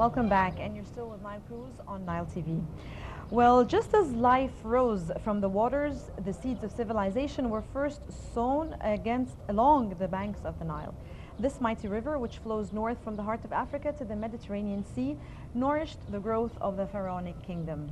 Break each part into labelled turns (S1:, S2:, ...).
S1: Welcome back, and you're still with Nile Cruise on Nile TV. Well, just as life rose from the waters, the seeds of civilization were first sown along the banks of the Nile. This mighty river, which flows north from the heart of Africa to the Mediterranean Sea, nourished the growth of the pharaonic kingdom.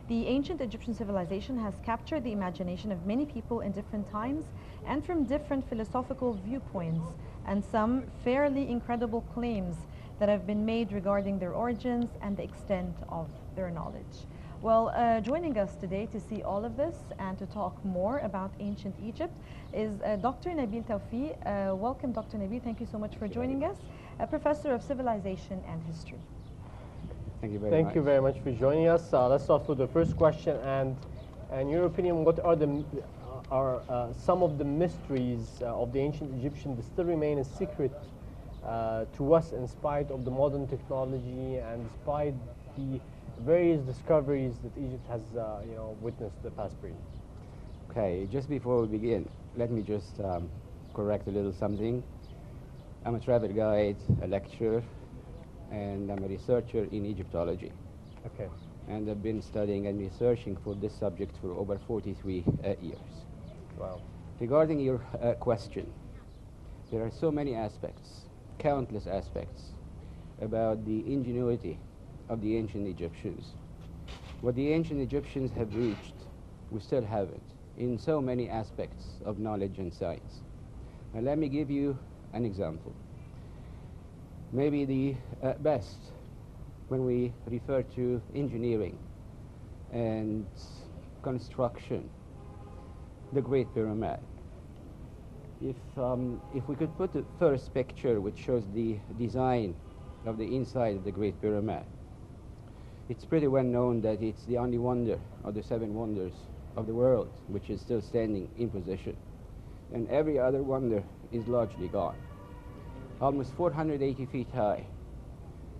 S1: The ancient Egyptian civilization has captured the imagination of many people in different times and from different philosophical viewpoints, and some fairly incredible claims that have been made regarding their origins and the extent of their knowledge. Well, joining us today to see all of this and to talk more about ancient Egypt is Dr. Nabil Tawfiq. Welcome, Dr. Nabil. Thank you so much for joining us, a professor of civilization and history.
S2: Thank you very much.
S3: Thank you very much for joining us. Let's start with the first question. And in your opinion, what are some of the mysteries of the ancient Egyptian that still remain a secret to us in spite of the modern technology and despite the various discoveries that Egypt has witnessed the past period?
S2: Okay, just before we begin, let me just correct a little something. I'm a travel guide, a lecturer, and I'm a researcher in Egyptology.
S3: Okay.
S2: And I've been studying and researching for this subject for over 43 years.
S3: Wow.
S2: Regarding your question, there are so many aspects, countless aspects, about the ingenuity of the ancient Egyptians. What the ancient Egyptians have reached, we still haven't, in so many aspects of knowledge and science. Now let me give you an example. Maybe the best when we refer to engineering and construction, the Great Pyramid. If we could put the first picture, which shows the design of the inside of the Great Pyramid, it's pretty well known that it's the only wonder of the 7 wonders of the world which is still standing in position, and every other wonder is largely gone. Almost 480 feet high,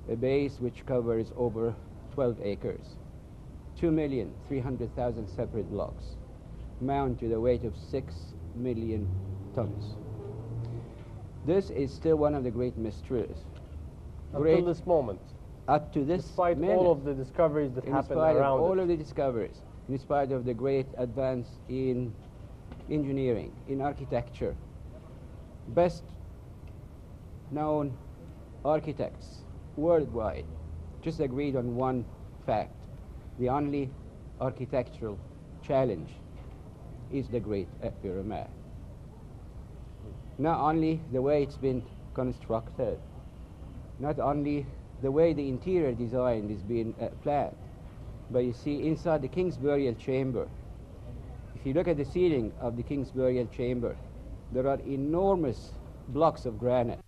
S2: a base which covers over 12 acres, 2,300,000 separate blocks, mount to the weight of 6 million tons. This is still one of the great mysteries.
S3: Until this moment.
S2: Up to this
S3: despite
S2: minute,
S3: all of the discoveries that happened around
S2: in spite of all
S3: it.
S2: of the discoveries, in spite of the great advance in engineering, in architecture, best known architects worldwide just agreed on one fact: the only architectural challenge is the Great Pyramid. Not only the way it's been constructed, not only the way the interior design is being planned, but you see inside the King's Burial Chamber, if you look at the ceiling of the King's Burial Chamber, there are enormous blocks of granite.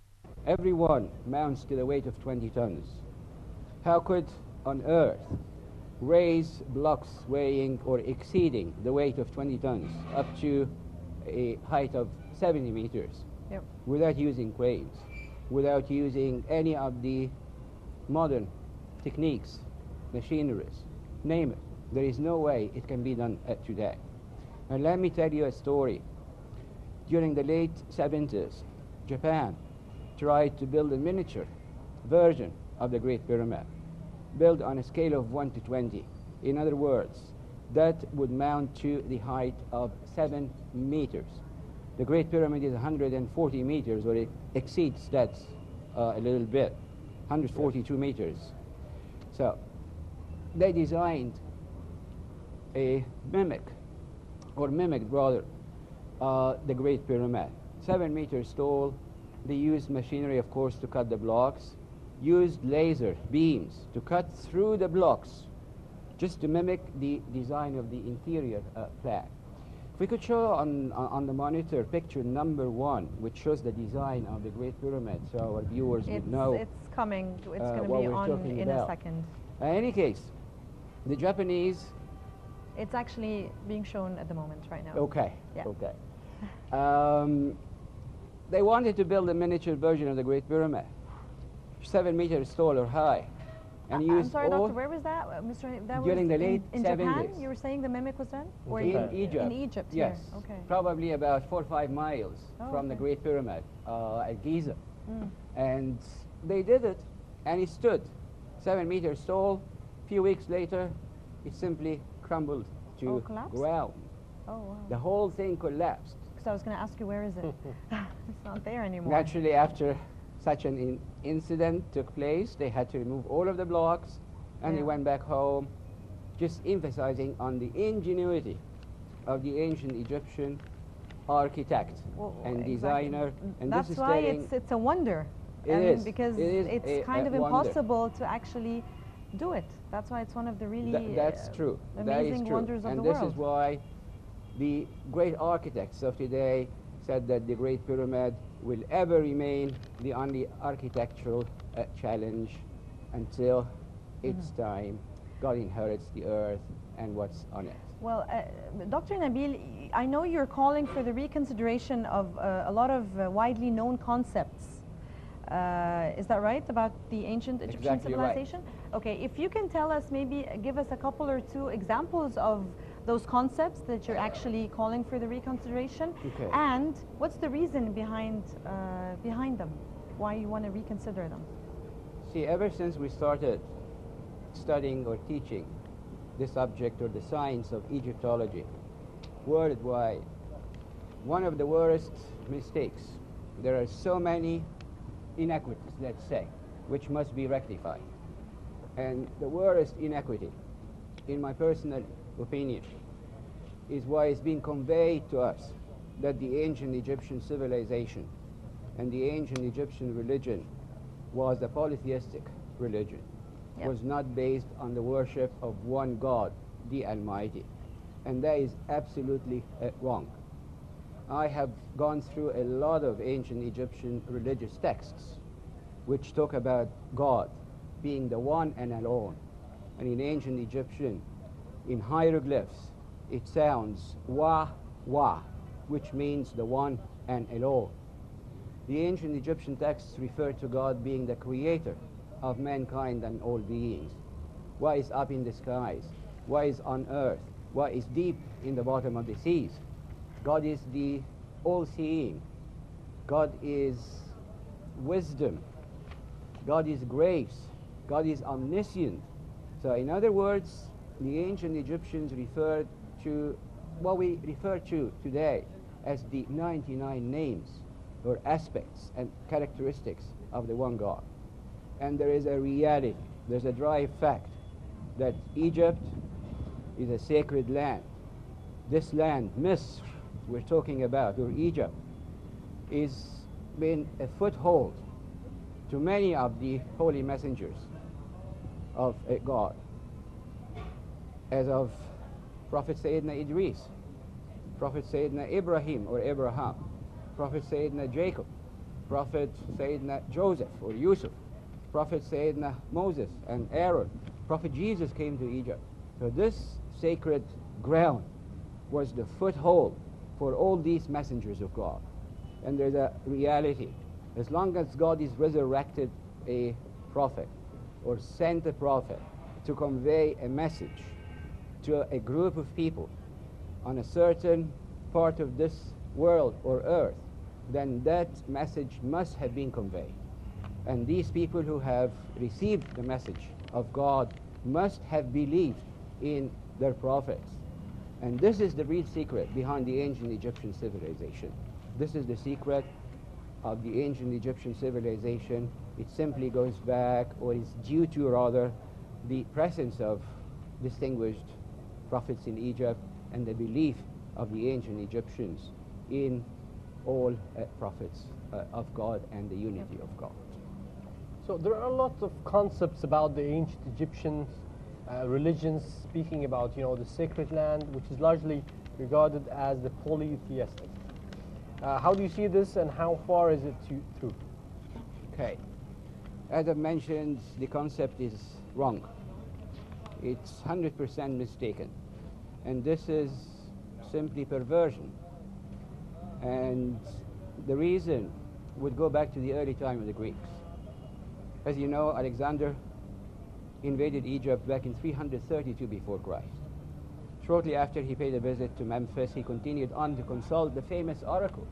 S2: Every one mounts to the weight of 20 tons. How could on earth raise blocks weighing or exceeding the weight of 20 tons up to a height of 70 meters without using cranes, without using any of the modern techniques, machineries, name it? There is no way it can be done today. And let me tell you a story. During the late 70s, Japan tried to build a miniature version of the Great Pyramid, built on a scale of 1 to 20. In other words, that would mount to the height of 7 meters. The Great Pyramid is 140 meters, or it exceeds that a little bit, 142 meters. So they designed a mimicked rather, the Great Pyramid. 7 meters tall. They used machinery, of course, to cut the blocks, used laser beams to cut through the blocks, just to mimic the design of the interior plan. If we could show on the monitor picture number 1, which shows the design of the Great Pyramid, so our viewers would know.
S1: It's coming. It's going to be on in a second.
S2: In any case, the Japanese.
S1: It's actually being shown at the moment right now.
S2: Okay.
S1: Yeah.
S2: Okay. They wanted to build a miniature version of the Great Pyramid, 7 meters tall or high, and used
S1: I'm sorry, Doctor, where was that, Mr. That
S2: during
S1: was
S2: the late
S1: in
S2: 70s.
S1: Japan? You were saying the mimic was done?
S2: Or in Egypt.
S1: In Egypt,
S2: yes.
S1: Here. Okay.
S2: Probably about 4 or 5 miles from the
S1: okay.
S2: Great Pyramid at Giza. And they did it, and it stood 7 meters tall. Few weeks later, it simply crumbled to
S1: collapsed?
S2: ground.
S1: Oh, wow.
S2: The whole thing collapsed.
S1: Because I was going to ask you, where is it? It's not there anymore.
S2: Naturally, after such an incident took place, they had to remove all of the blocks, and they
S1: Yeah.
S2: went back home, just emphasizing on the ingenuity of the ancient Egyptian architect
S1: Well,
S2: and
S1: exactly.
S2: designer. And
S1: That's
S2: this is
S1: why
S2: telling
S1: it's a wonder.
S2: It
S1: I mean,
S2: is.
S1: because
S2: It is
S1: it's
S2: a
S1: kind of
S2: wonder.
S1: impossible to actually do it. That's why it's one of the really
S2: that's true. That is
S1: amazing
S2: true.
S1: wonders of
S2: And
S1: the
S2: this
S1: world.
S2: is why the great architects of today said that the Great Pyramid will ever remain the only architectural challenge until its time God inherits the earth and what's on it.
S1: Well, Dr. Nabil, I know you're calling for the reconsideration of a lot of widely known concepts. Is that right, about the ancient Egyptian
S2: Exactly right.
S1: civilization? Okay, if you can tell us, maybe give us a couple or two examples of those concepts that you're actually calling for the reconsideration,
S2: Okay.
S1: and what's the reason behind them, why you want to reconsider them?
S2: See, ever since we started studying or teaching the subject or the science of Egyptology worldwide, one of the worst mistakes, there are so many inequities, let's say, which must be rectified. And the worst inequity, in my personal opinion, is why it's being conveyed to us that the ancient Egyptian civilization and the ancient Egyptian religion was a polytheistic religion,
S1: Yep.
S2: was not based on the worship of one God, the Almighty. And that is absolutely wrong. I have gone through a lot of ancient Egyptian religious texts which talk about God being the one and alone. And in ancient Egyptian, in hieroglyphs, it sounds Wa, Wa, which means the one and alone. The ancient Egyptian texts refer to God being the creator of mankind and all beings. What is up in the skies? What is on earth? What is deep in the bottom of the seas? God is the all-seeing. God is wisdom. God is grace. God is omniscient. So in other words, the ancient Egyptians referred to what we refer to today as the 99 names or aspects and characteristics of the one God. And there is a reality, there's a dry fact that Egypt is a sacred land. This land, Misr, we're talking about, or Egypt, is been a foothold to many of the holy messengers of God, as of Prophet Sayyidina Idris, Prophet Sayyidina Ibrahim or Abraham, Prophet Sayyidina Jacob, Prophet Sayyidina Joseph or Yusuf, Prophet Sayyidina Moses and Aaron. Prophet Jesus came to Egypt. So this sacred ground was the foothold for all these messengers of God. And there's a reality. As long as God is resurrected a prophet or sent a prophet to convey a message to a group of people on a certain part of this world or earth, then that message must have been conveyed. And these people who have received the message of God must have believed in their prophets. And this is the real secret behind the ancient Egyptian civilization. This is the secret of the ancient Egyptian civilization. It simply goes back, or is due to rather, the presence of distinguished prophets in Egypt and the belief of the ancient Egyptians in all prophets of God and the unity of God.
S3: So there are a lot of concepts about the ancient Egyptian religions, speaking about, the sacred land, which is largely regarded as the polytheistic. How do you see this, and how far is it true?
S2: Okay. As I mentioned, the concept is wrong. It's 100% mistaken. And this is simply perversion. And the reason would go back to the early time of the Greeks. As you know, Alexander invaded Egypt back in 332 before Christ. Shortly after he paid a visit to Memphis, he continued on to consult the famous oracle,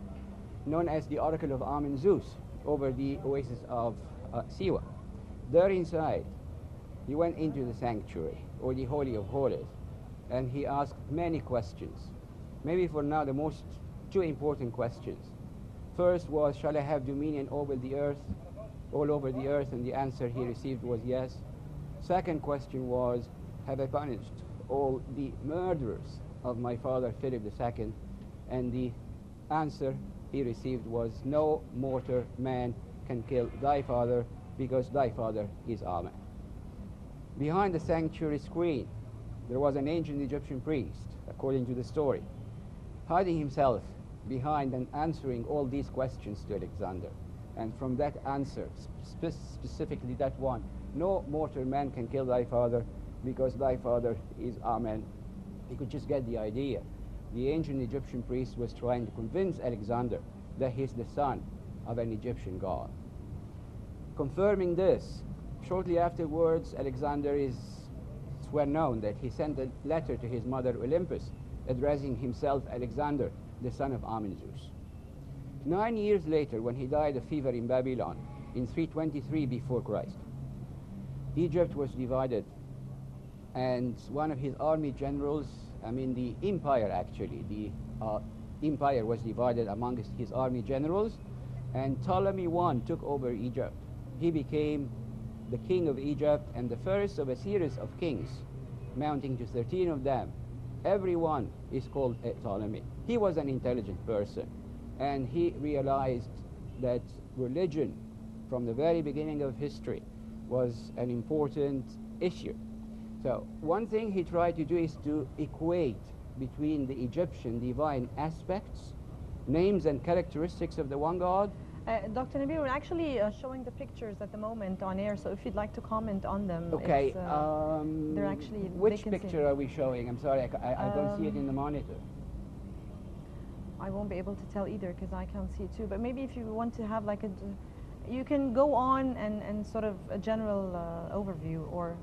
S2: known as the Oracle of Amen Zeus, over the oasis of Siwa. There inside, He went into the sanctuary, or the Holy of Holies, and he asked many questions. Maybe for now the most two important questions. First was, shall I have dominion over the earth, all over the earth? And the answer he received was yes. Second question was, have I punished all the murderers of my father Philip II? And the answer he received was, no mortal man can kill thy father, because thy father is Amen. Behind the sanctuary screen, there was an ancient Egyptian priest, according to the story, hiding himself behind and answering all these questions to Alexander. And from that answer, specifically that one, no mortal man can kill thy father, because thy father is Amen, he could just get the idea. The ancient Egyptian priest was trying to convince Alexander that he's the son of an Egyptian god. Confirming this, shortly afterwards, Alexander it's well known that he sent a letter to his mother Olympus, addressing himself Alexander, the son of Amenzus. 9 years later, when he died of fever in Babylon, in 323 before Christ, Egypt was divided, and one of his army generals, the empire actually, the empire was divided amongst his army generals, and Ptolemy I took over Egypt. He became the king of Egypt, and the first of a series of kings, mounting to 13 of them. Everyone is called a Ptolemy. He was an intelligent person, and he realized that religion, from the very beginning of history, was an important issue. So one thing he tried to do is to equate between the Egyptian divine aspects, names and characteristics of the one God.
S1: Dr. Nabil, we're actually showing the pictures at the moment on air, so if you'd like to comment on them.
S2: Okay,
S1: they're actually
S2: which picture are we showing? I'm sorry, I don't see it in the monitor.
S1: I won't be able to tell either because I can't see it too, but maybe if you want to have like you can go on and sort of a general overview, or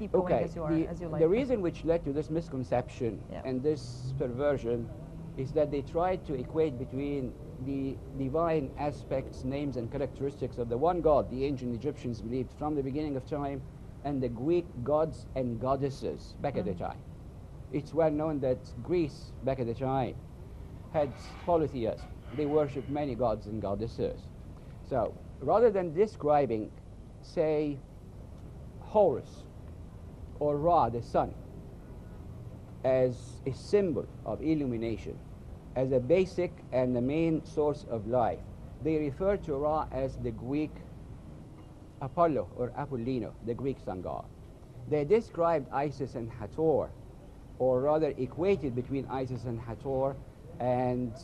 S1: keep going as you like.
S2: The reason which led to this misconception and this perversion is that they tried to equate between the divine aspects, names and characteristics of the one God the ancient Egyptians believed from the beginning of time, and the Greek gods and goddesses back at the time. It's well known that Greece back at the time had polytheism. They worshipped many gods and goddesses. So rather than describing, say, Horus or Ra, the sun, as a symbol of illumination, as a basic and the main source of life, they refer to Ra as the Greek Apollo or Apollino, the Greek sun god. They described Isis and Hathor, or rather equated between Isis and Hathor and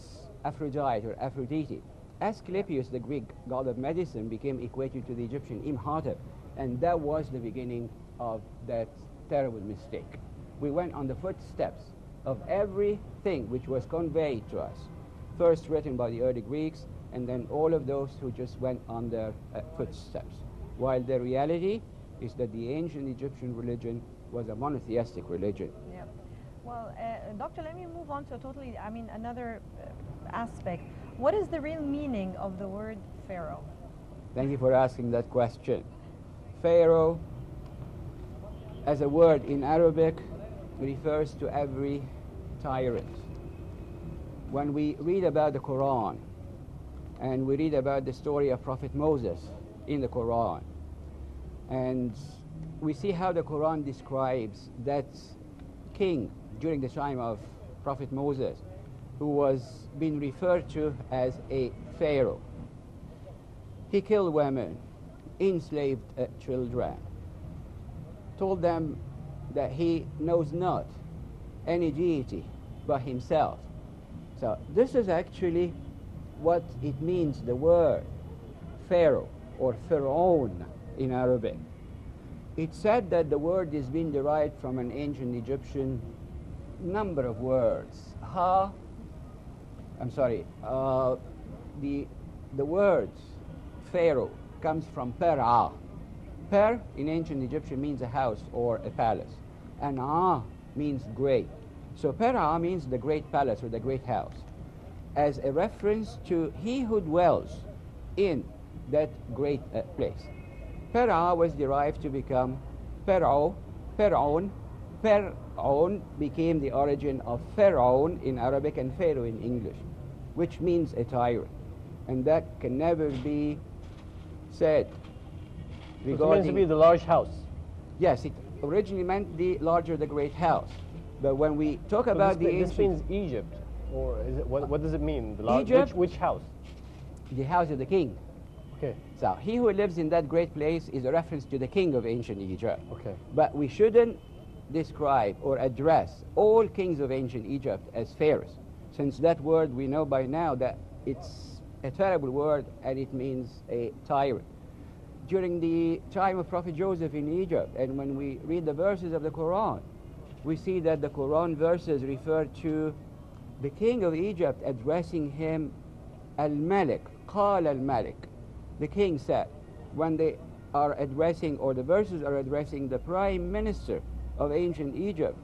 S2: Aphrodite or Aphrodite. Asclepius, the Greek god of medicine, became equated to the Egyptian Imhotep, and that was the beginning of that terrible mistake. We went on the footsteps of everything which was conveyed to us, first written by the early Greeks, and then all of those who just went on their footsteps. While the reality is that the ancient Egyptian religion was a monotheistic religion.
S1: Yeah. Well, Doctor, let me move on to a totally, another aspect. What is the real meaning of the word Pharaoh?
S2: Thank you for asking that question. Pharaoh, as a word in Arabic, refers to every tyrant. When we read about the Quran, and we read about the story of Prophet Moses in the Quran, and we see how the Quran describes that king during the time of Prophet Moses, who was being referred to as a pharaoh. He killed women, enslaved children, told them that he knows not any deity but himself. So this is actually what it means, the word Pharaoh or Pharaoh in Arabic. It's said that the word is being derived from an ancient Egyptian number of words. The word Pharaoh comes from Per'a. Per in ancient Egyptian means a house or a palace, and A means great. So Per'a means the great palace or the great house, as a reference to he who dwells in that great place. Per'a was derived to become Pharaoh. Pharaoh became the origin of Pharaoh in Arabic and Pharaoh in English, which means a tyrant. And that can never be said
S3: It means to be the large house.
S2: Yes, it originally meant the larger, the great house. But when we talk about
S3: this means Egypt, or is it, what does it mean? The
S2: Egypt,
S3: which house?
S2: The house of the king.
S3: Okay.
S2: So he who lives in that great place is a reference to the king of ancient Egypt.
S3: Okay.
S2: But we shouldn't describe or address all kings of ancient Egypt as pharaohs, since that word we know by now that it's a terrible word and it means a tyrant. During the time of Prophet Joseph in Egypt, and when we read the verses of the Quran, we see that the Quran verses refer to the king of Egypt addressing him Al-Malik, Qal Al-Malik. The king said, when they are addressing, or the verses are addressing the prime minister of ancient Egypt,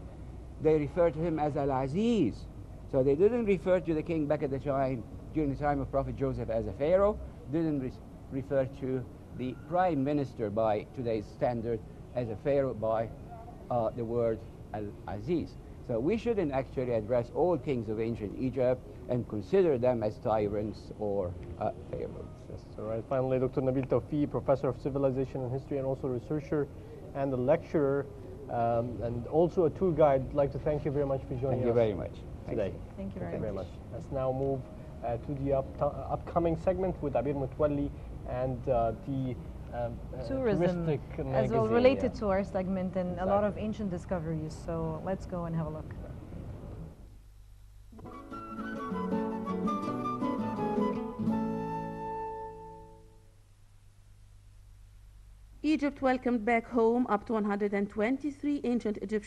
S2: they refer to him as Al-Aziz. So they didn't refer to the king back at the time, during the time of Prophet Joseph, as a pharaoh, didn't refer to the prime minister by today's standard as a pharaoh by the word Al-Aziz. So we shouldn't actually address all kings of ancient Egypt and consider them as tyrants or pharaohs.
S3: Yes, all right. Finally, Dr. Nabil Tawfiq, Professor of Civilization and History and also researcher and a lecturer and also a tour guide. I'd like to thank you very much for joining us.
S2: Thank you very much.
S3: Today.
S1: Thank you very much.
S3: Let's now move to the upcoming segment with Abir Mutwalli and the
S1: tourism
S3: touristic
S1: as
S3: magazine,
S1: well, related to our segment, and a lot of ancient discoveries. So let's go and have a look.
S4: Egypt welcomed back home up to 123 ancient Egyptian